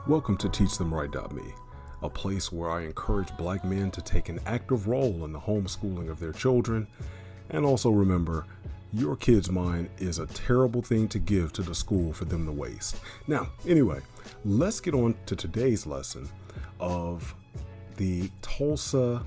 Welcome to TeachThemRight.me, a place where I encourage black men to take an active role in the homeschooling of their children. And also remember, your kid's mind is a terrible thing to give to the school for them to waste. Now, anyway, let's get on to today's lesson of the Tulsa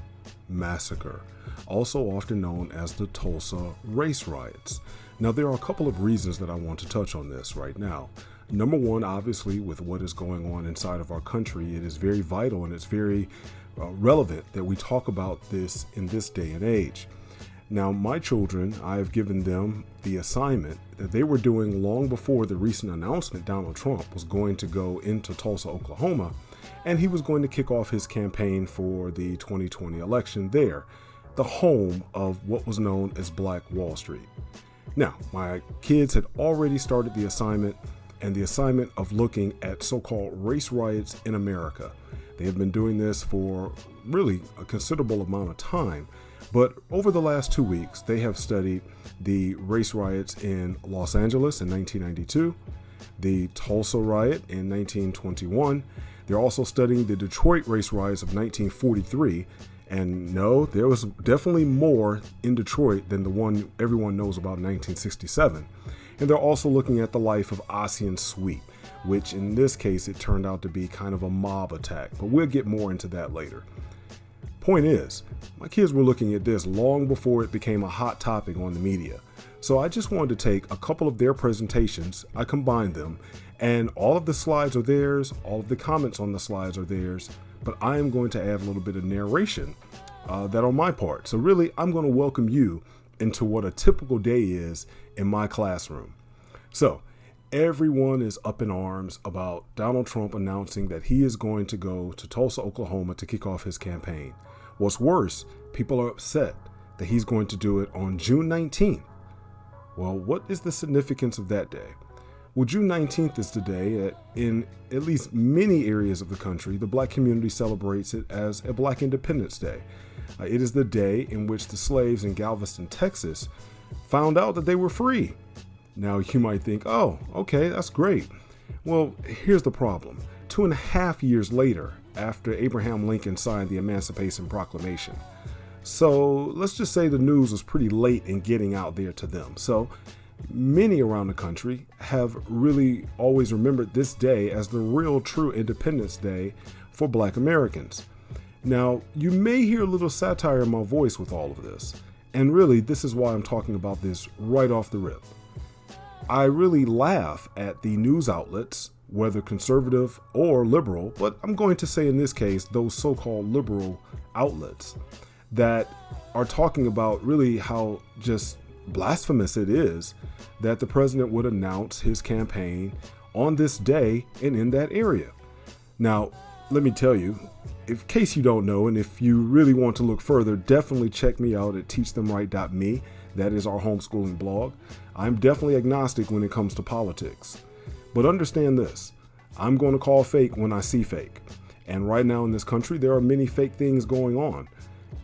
Massacre, also often known as the Tulsa race riots. Now, there are a couple of reasons that I want to touch on this right now. Number one, obviously, with what is going on inside of our country, it is very vital and it's very relevant that we talk about this in this day and age. Now, my children, I have given them the assignment that they were doing long before the recent announcement Donald Trump was going to go into Tulsa, Oklahoma, and he was going to kick off his campaign for the 2020 election there, the home of what was known as Black Wall Street. Now, my kids had already started the assignment of looking at so-called race riots in America. They have been doing this for really a considerable amount of time, but over the last 2 weeks, they have studied the race riots in Los Angeles in 1992, the Tulsa riot in 1921. They're also studying the Detroit race riots of 1943. And no, there was definitely more in Detroit than the one everyone knows about in 1967. And they're also looking at the life of Ossian Sweet, which in this case, it turned out to be kind of a mob attack, but we'll get more into that later. Point is, my kids were looking at this long before it became a hot topic on the media. So I just wanted to take a couple of their presentations, I combined them, and all of the slides are theirs, all of the comments on the slides are theirs, but I am going to add a little bit of narration that on my part. So really, I'm going to welcome you into what a typical day is in my classroom. So everyone is up in arms about Donald Trump announcing that he is going to go to Tulsa, Oklahoma to kick off his campaign. What's worse, people are upset that he's going to do it on June 19th. Well, what is the significance of that day? Well, June 19th is the day that in at least many areas of the country, the black community celebrates it as a Black Independence Day. It is the day in which the slaves in Galveston, Texas, found out that they were free. Now, you might think, oh, okay, that's great. Well, here's the problem. 2.5 years later, after Abraham Lincoln signed the Emancipation Proclamation. So let's just say the news was pretty late in getting out there to them. So many around the country have really always remembered this day as the real true Independence Day for Black Americans. Now, you may hear a little satire in my voice with all of this, and really this is why I'm talking about this right off the rip. I really laugh at the news outlets, whether conservative or liberal, but I'm going to say in this case, those so-called liberal outlets that are talking about really how just blasphemous it is that the president would announce his campaign on this day and in that area. Now, let me tell you, in case you don't know, and if you really want to look further, definitely check me out at TeachThemRight.me. That is our homeschooling blog. I'm definitely agnostic when it comes to politics. But understand this, I'm going to call fake when I see fake. And right now in this country, there are many fake things going on.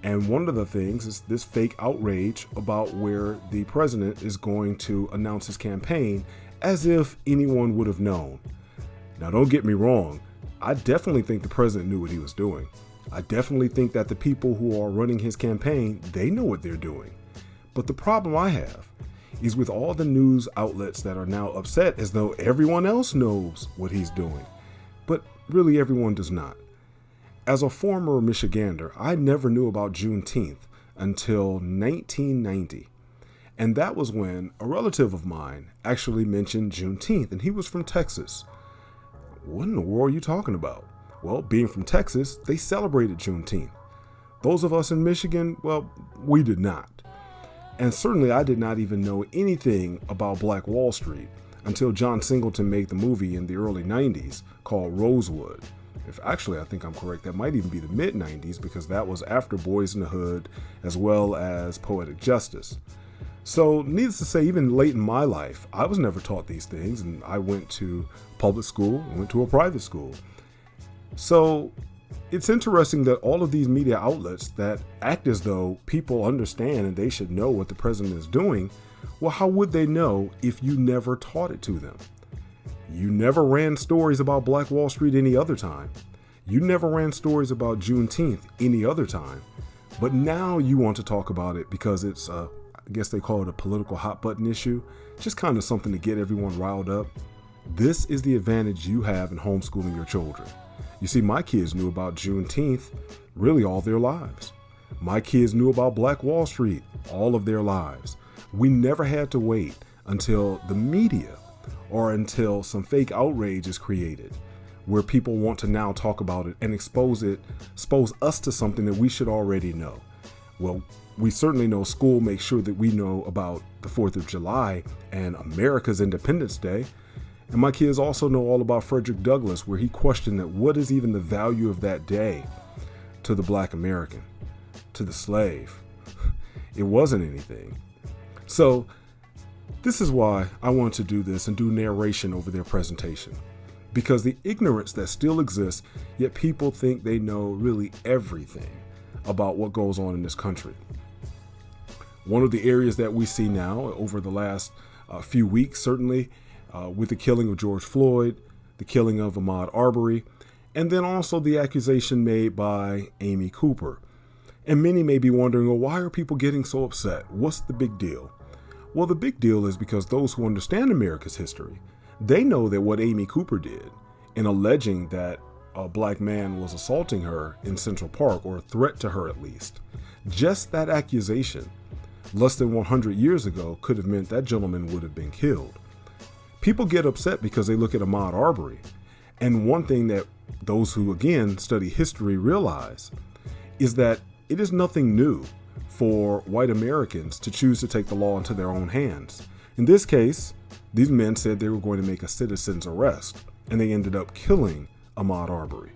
And one of the things is this fake outrage about where the president is going to announce his campaign as if anyone would have known. Now, don't get me wrong. I definitely think the president knew what he was doing. I definitely think that the people who are running his campaign, they know what they're doing. But the problem I have is with all the news outlets that are now upset as though everyone else knows what he's doing. But really everyone does not. As a former Michigander, I never knew about Juneteenth until 1990. And that was when a relative of mine actually mentioned Juneteenth, and he was from Texas. What in the world are you talking about? Well, being from Texas, they celebrated Juneteenth. Those of us in Michigan, well, we did not. And certainly I did not even know anything about Black Wall Street until John Singleton made the movie in the early 90s called Rosewood. If actually, I think I'm correct, that might even be the mid 90s because that was after Boys in the Hood as well as Poetic Justice. So needless to say, even late in my life, I was never taught these things, and I went to public school, went to a private school. So it's interesting that all of these media outlets that act as though people understand and they should know what the president is doing, well, how would they know if you never taught it to them? You never ran stories about Black Wall Street any other time. You never ran stories about Juneteenth any other time. But now you want to talk about it because it's, I guess they call it a political hot button issue. Just kind of something to get everyone riled up. This is the advantage you have in homeschooling your children. You see, my kids knew about Juneteenth really all their lives. My kids knew about Black Wall Street all of their lives. We never had to wait until the media or until some fake outrage is created where people want to now talk about it and expose us to something that we should already know. Well, we certainly know school makes sure that we know about the 4th of July and America's Independence Day. And my kids also know all about Frederick Douglass, where he questioned that what is even the value of that day to the Black American, to the slave. It wasn't anything. So this is why I want to do this and do narration over their presentation, because the ignorance that still exists, yet people think they know really everything about what goes on in this country. One of the areas that we see now over the last few weeks, certainly with the killing of George Floyd, the killing of Ahmaud Arbery, and then also the accusation made by Amy Cooper. And many may be wondering, well, why are people getting so upset? What's the big deal? Well, the big deal is because those who understand America's history, they know that what Amy Cooper did in alleging that a Black man was assaulting her in Central Park, or a threat to her at least, just that accusation less than 100 years ago could have meant that gentleman would have been killed. People get upset because they look at Ahmaud Arbery. And one thing that those who, again, study history realize is that it is nothing new for white Americans to choose to take the law into their own hands. In this case, these men said they were going to make a citizen's arrest, and they ended up killing Ahmaud Arbery.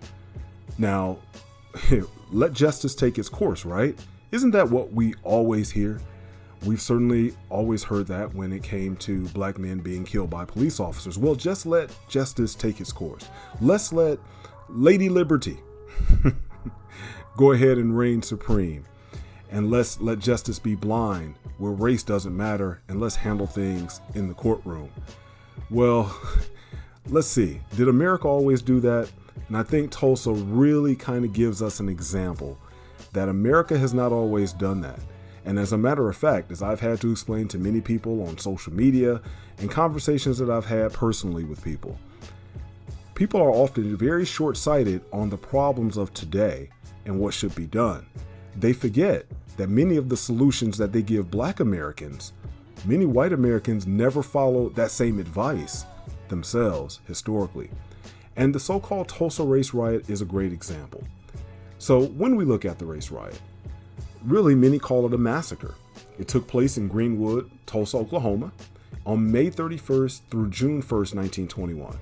Now, let justice take its course, right? Isn't that what we always hear? We've certainly always heard that when it came to Black men being killed by police officers. Well, just let justice take its course. Let's let Lady Liberty go ahead and reign supreme. And let's let justice be blind where race doesn't matter, and let's handle things in the courtroom. Well, let's see. Did America always do that? And I think Tulsa really kind of gives us an example that America has not always done that. And as a matter of fact, as I've had to explain to many people on social media and conversations that I've had personally with people, people are often very short-sighted on the problems of today and what should be done. They forget that many of the solutions that they give Black Americans, many white Americans never followed that same advice themselves historically. And the so-called Tulsa race riot is a great example. So when we look at the race riot, really many call it a massacre. It took place in Greenwood, Tulsa, Oklahoma, on May 31st through June 1st, 1921.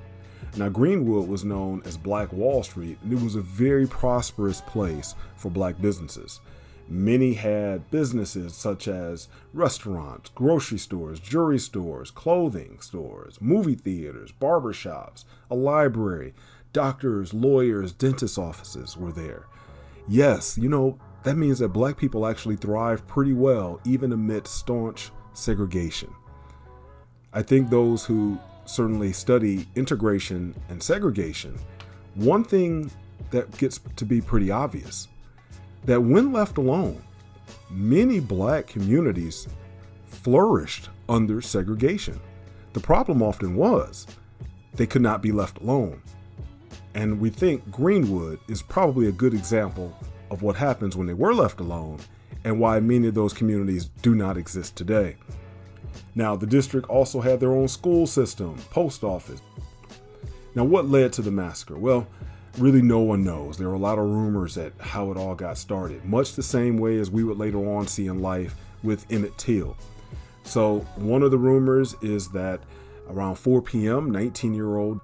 Now, Greenwood was known as Black Wall Street, and it was a very prosperous place for Black businesses. Many had businesses such as restaurants, grocery stores, jewelry stores, clothing stores, movie theaters, barbershops, a library, doctors, lawyers, dentist offices were there. Yes, that means that Black people actually thrive pretty well, even amid staunch segregation. I think those who certainly study integration and segregation, one thing that gets to be pretty obvious, that when left alone, many Black communities flourished under segregation. The problem often was they could not be left alone. And we think Greenwood is probably a good example of what happens when they were left alone and why many of those communities do not exist today. Now, the district also had their own school system, post office. Now, what led to the massacre? Well, really no one knows. There are a lot of rumors at how it all got started, much the same way as we would later on see in life with Emmett Till. So one of the rumors is that around 4 p.m., 19-year-old,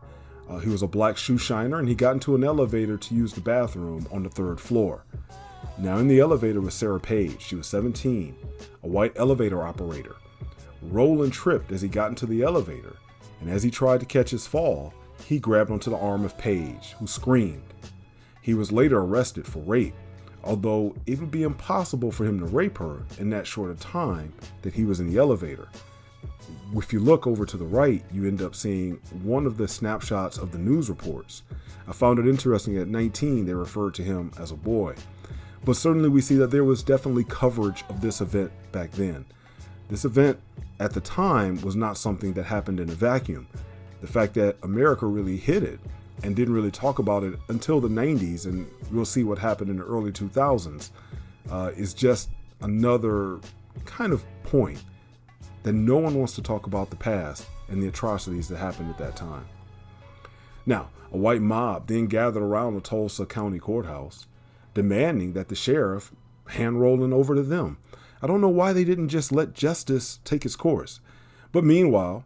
he was a Black shoe shiner, and he got into an elevator to use the bathroom on the 3rd floor. Now in the elevator was Sarah Page. She was 17, a white elevator operator. Roland tripped as he got into the elevator, and as he tried to catch his fall, he grabbed onto the arm of Page, who screamed. He was later arrested for rape, although it would be impossible for him to rape her in that short a time that he was in the elevator. if you look over to the right, you end up seeing one of the snapshots of the news reports. I found it interesting at 19, they referred to him as a boy. But certainly we see that there was definitely coverage of this event back then. This event at the time was not something that happened in a vacuum. The fact that America really hid it and didn't really talk about it until the 90s, and we'll see what happened in the early 2000s, is just another kind of point that no one wants to talk about the past and the atrocities that happened at that time. Now, a white mob then gathered around the Tulsa County Courthouse, demanding that the sheriff hand Roland over to them. I don't know why they didn't just let justice take its course. But meanwhile,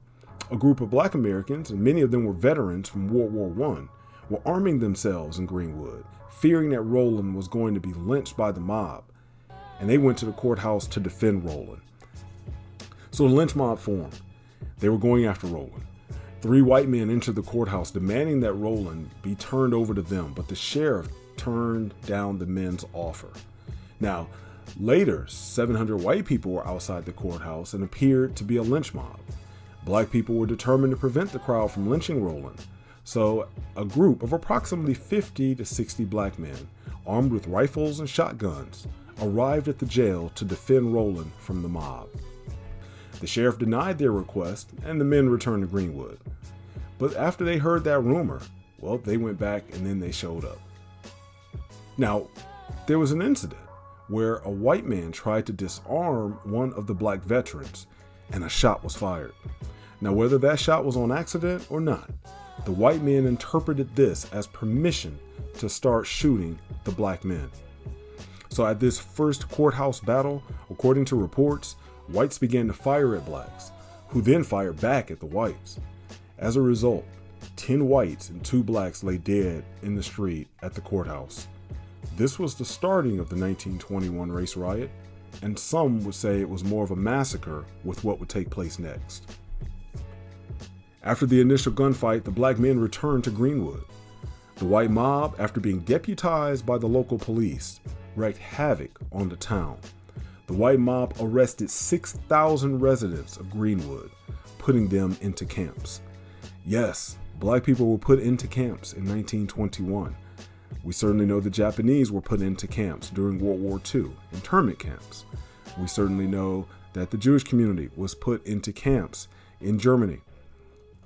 a group of Black Americans, and many of them were veterans from World War I, were arming themselves in Greenwood, fearing that Roland was going to be lynched by the mob. And they went to the courthouse to defend Roland. So the lynch mob formed. They were going after Roland. 3 white men entered the courthouse demanding that Roland be turned over to them, but the sheriff turned down the men's offer. Now, later, 700 white people were outside the courthouse and appeared to be a lynch mob. Black people were determined to prevent the crowd from lynching Roland. So a group of approximately 50 to 60 black men, armed with rifles and shotguns, arrived at the jail to defend Roland from the mob. The sheriff denied their request and the men returned to Greenwood. But after they heard that rumor, well, they went back and then they showed up. Now, there was an incident where a white man tried to disarm one of the black veterans and a shot was fired. Now, whether that shot was on accident or not, the white men interpreted this as permission to start shooting the black men. So at this first courthouse battle, according to reports, whites began to fire at blacks, who then fired back at the whites. As a result, 10 whites and 2 blacks lay dead in the street at the courthouse. This was the starting of the 1921 race riot, and some would say it was more of a massacre with what would take place next. After the initial gunfight, the black men returned to Greenwood. The white mob, after being deputized by the local police, wreaked havoc on the town. The white mob arrested 6,000 residents of Greenwood, putting them into camps. Yes, black people were put into camps in 1921. We certainly know the Japanese were put into camps during World War II, internment camps. We certainly know that the Jewish community was put into camps in Germany.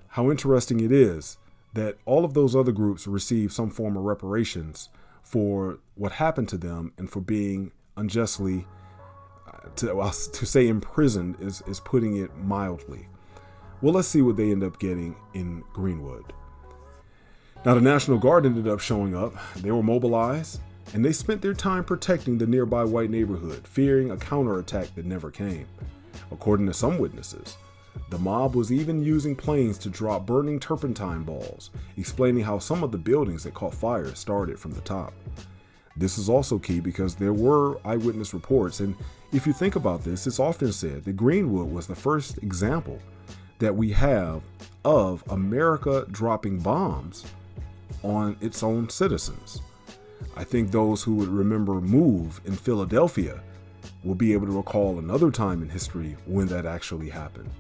How interesting it is that all of those other groups received some form of reparations for what happened to them and for being unjustly, to say imprisoned is putting it mildly. Well, let's see what they end up getting in Greenwood. Now, the National Guard ended up showing up. They were mobilized, and they spent their time protecting the nearby white neighborhood, fearing a counterattack that never came. According to some witnesses, the mob was even using planes to drop burning turpentine balls, explaining how some of the buildings that caught fire started from the top. This is also key because there were eyewitness reports, and if you think about this, it's often said that Greenwood was the first example that we have of America dropping bombs on its own citizens. I think those who would remember Move in Philadelphia will be able to recall another time in history when that actually happened.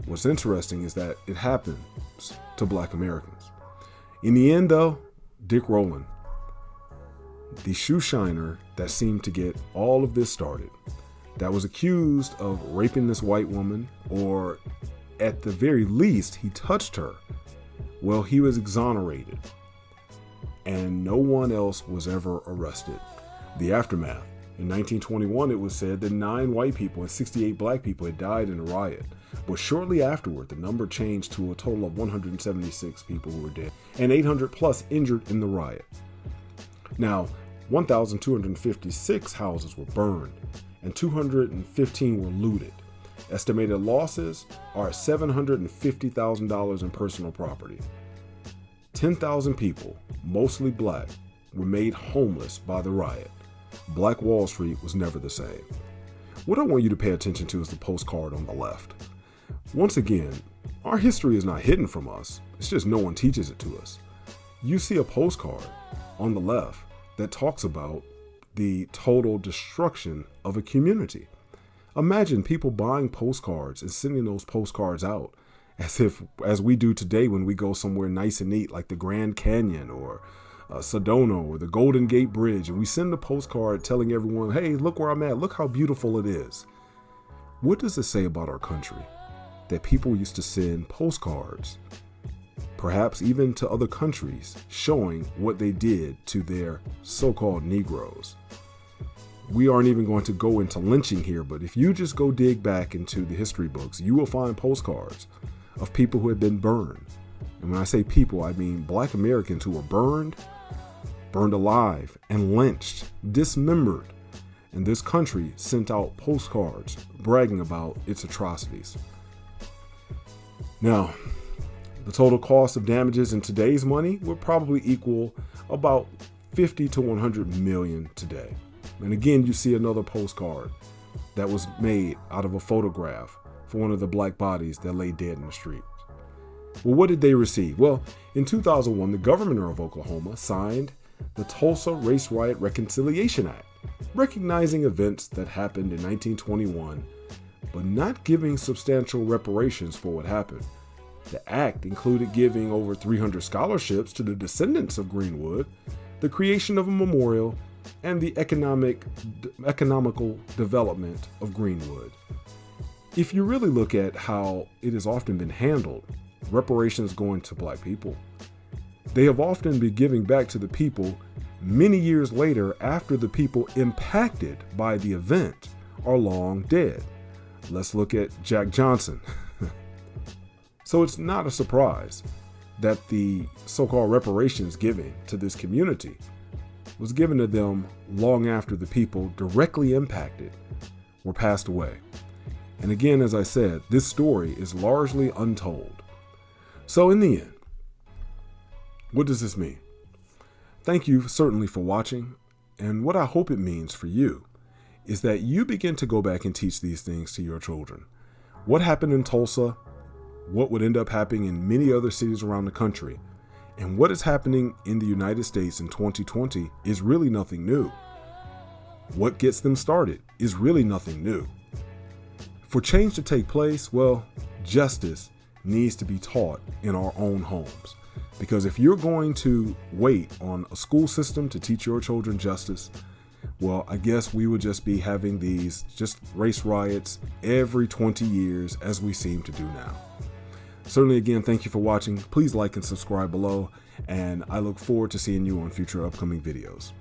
What's interesting is that it happens to Black Americans. In the end, though, Dick Rowland, the shoe shiner that seemed to get all of this started, that was accused of raping this white woman, or at the very least, he touched her, well, he was exonerated. And no one else was ever arrested. The aftermath. In 1921, it was said that 9 white people and 68 black people had died in a riot. But shortly afterward, the number changed to a total of 176 people who were dead and 800 plus injured in the riot. Now, 1,256 houses were burned and 215 were looted. Estimated losses are $750,000 in personal property. 10,000 people, mostly black, were made homeless by the riot. Black Wall Street was never the same. What I want you to pay attention to is the postcard on the left. Once again, our history is not hidden from us. It's just no one teaches it to us. You see a postcard on the left that talks about the total destruction of a community. Imagine people buying postcards and sending those postcards out as we do today when we go somewhere nice and neat like the Grand Canyon or Sedona or the Golden Gate Bridge, and we send a postcard telling everyone, hey, look where I'm at, look how beautiful it is. What does it say about our country that people used to send postcards, perhaps even to other countries, showing what they did to their so-called Negroes? We aren't even going to go into lynching here, but if you just go dig back into the history books, you will find postcards of people who had been burned. And when I say people, I mean Black Americans who were burned alive, and lynched, dismembered. And this country sent out postcards bragging about its atrocities. Now, the total cost of damages in today's money would probably equal about 50 to 100 million today. And again, you see another postcard that was made out of a photograph for one of the black bodies that lay dead in the street. Well, what did they receive? Well, in 2001, the governor of Oklahoma signed the Tulsa Race Riot Reconciliation Act, recognizing events that happened in 1921, but not giving substantial reparations for what happened. The act included giving over 300 scholarships to the descendants of Greenwood, the creation of a memorial, and the economical development of Greenwood. If you really look at how it has often been handled, reparations going to black people, they have often been giving back to the people many years later after the people impacted by the event are long dead. Let's look at Jack Johnson. So it's not a surprise that the so-called reparations given to this community was given to them long after the people directly impacted were passed away. And again, as I said, this story is largely untold. So in the end, what does this mean? Thank you certainly for watching. And what I hope it means for you is that you begin to go back and teach these things to your children. What happened in Tulsa, what would end up happening in many other cities around the country, and what is happening in the United States in 2020 is really nothing new. What gets them started is really nothing new. For change to take place, well, justice needs to be taught in our own homes. Because if you're going to wait on a school system to teach your children justice, well, I guess we would just be having these just race riots every 20 years as we seem to do now. Certainly, again, thank you for watching. Please like and subscribe below, and I look forward to seeing you on future upcoming videos.